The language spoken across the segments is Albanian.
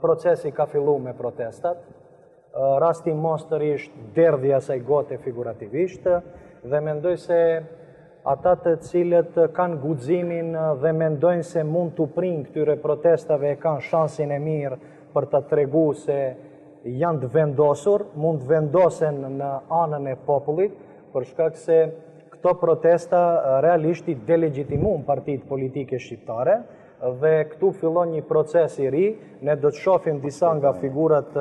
procesi ka fillu me protestat, rasti mostërisht derdhja saj gote figurativisht, dhe mendoj se ata të cilët kanë guximin dhe mendojnë se mund të prinë këtyre protestave e kanë shansin e mirë për të tregu se janë të vendosur, mund të vendosen në anën e popullit, për shkak se këto protesta realisht i delegjitimon partitë politike shqiptare, dhe këtu fillon një proces i ri. Ne do të shohim disa nga figurat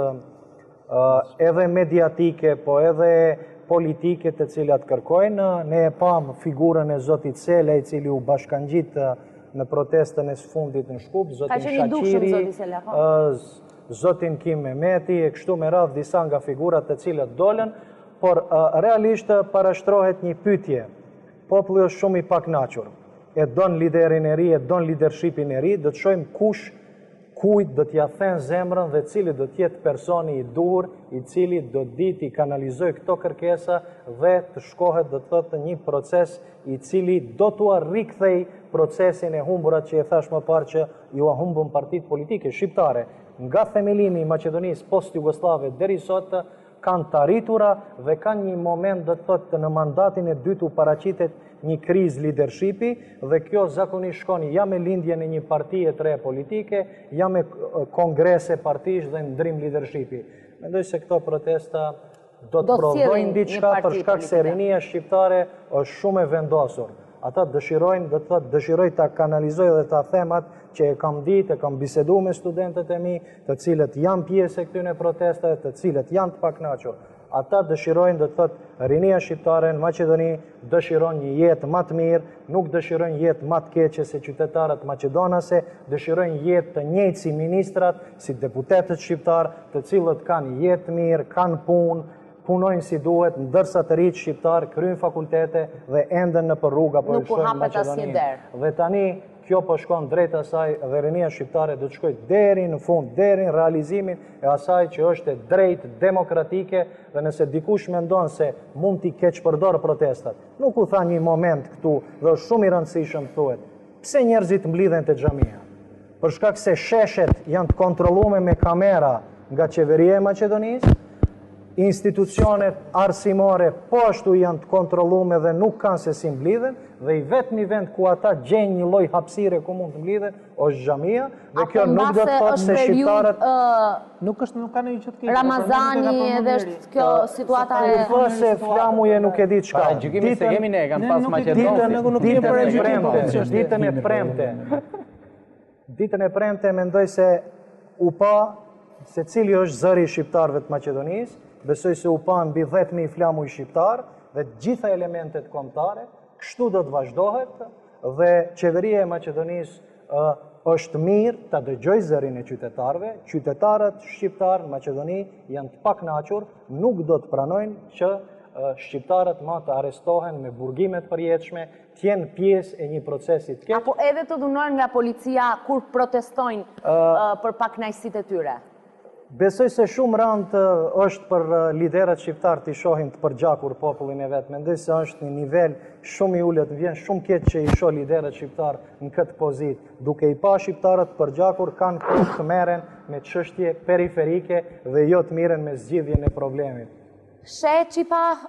edhe mediatike, po edhe politike të cilat kërkojnë. Ne e pam figurën e zotit Sele, i cili u bashkangjit në protestën e sfundit në Shkup, zotin Shaqiri, zotin Kim Mehmeti, e kështu me radhë disa nga figurat të cilat dolën, por realisht parashtrohet një pyetje. Populli është shumë i paknaqur, e don liderin e ri, e don leadershipin e ri, do të shohim kujt do t'ja then zemrën dhe cili do t'jetë personi i duhur, i cili do ditë i kanalizoj këto kërkesa dhe të shkohet do të thotë një proces i cili do t'ua rikthej procesin e humburat që e thash më parë që ju humbën partitë politike shqiptare. Nga themelimi i Maqedonisë post-jugoslave deri sot kanë të arritura dhe kanë një moment do të thotë në mandatin e dytë u paraqitet një krizë leadershipi, dhe kjo zakonisht shkon ja me lindjen e një partie të re politike, ja me kongrese partish dhe ndrim leadershipi. Mendoj se këto protesta do të provojnë diçka për shkak se rinia shqiptare është shumë e vendosur. Ata dëshirojnë, do të thotë, dëshiroj ta kanalizoj dhe ta themat që e kam ditë, e kam bisedu me studentët e mi, të cilët janë pjesë e këtyre protestave, të cilët janë të paknaqur. Ata dëshirojnë, do të thotë, rinia shqiptare në Maqedoni dëshirojnë një jetë më të mirë, nuk dëshirojnë jetë më të keqe se qytetarët maqedonase, dëshirojnë jetë të njëjtë si ministrat, si deputetët shqiptar, të cilët kanë jetë mirë, kanë punë, punojnë si duhet, ndërsa të rritë shqiptar kryejnë fakultete dhe enden në për rruga për shkojnë Maqedoninë. Dhe tani kjo po shkon drejt asaj dhe rinia shqiptare do të shkojë deri në fund, deri në realizimin e asaj që është e drejtë demokratike, dhe nëse dikush mendon se mund t'i keqpërdor protestat. Nuk u tha një moment këtu dhe është shumë i rëndësishëm thuhet. Pse njerëzit mblidhen te xhamia? Për shkak se sheshet janë të kontrolluar me kamera nga qeveria e Maqedonisë, institucionet arsimore po ashtu janë të kontrolluar dhe nuk kanë se si mblidhen, dhe i vetmi vend ku ata gjejnë një lloj hapësire ku mund të mblidhen është xhamia, dhe kjo nuk do të thotë se shqiptarët nuk kanë një gjë të keq. Ramazani edhe është kjo situata e po se flamuje nuk e di çka. Gjykimi se jemi ne kanë pas Maqedonë. Ditën e premte mendoj se u pa se cili është zëri i shqiptarëve të Maqedonisë. Besoj se u pa mbi 10.000 flamuj shqiptar dhe gjitha elementet kombëtare. Kështu do të vazhdohet dhe qeveria e Maqedonisë është mirë ta dëgjoj zërin e qytetarëve. Qytetarët shqiptar në Maqedoni janë të paknaqur, nuk do të pranojnë që shqiptarët ma të arrestohen me burgime të përjetshme, të jenë pjesë e një procesi të keq. Apo edhe të dhunohen nga policia kur protestojnë për pakënaqësitë e tyre. Besoj se shumë rëndë është për liderët shqiptar të i shohin të përgjakur popullin e vetë. Mendoj se është një nivel shumë i ulët, vjen shumë keq që i shoh liderët shqiptar në këtë pozitë. Duke i pa shqiptarët përgjakur kanë kohë të merren me çështje periferike dhe jo të miren me zgjidhjen e problemit. She Qipa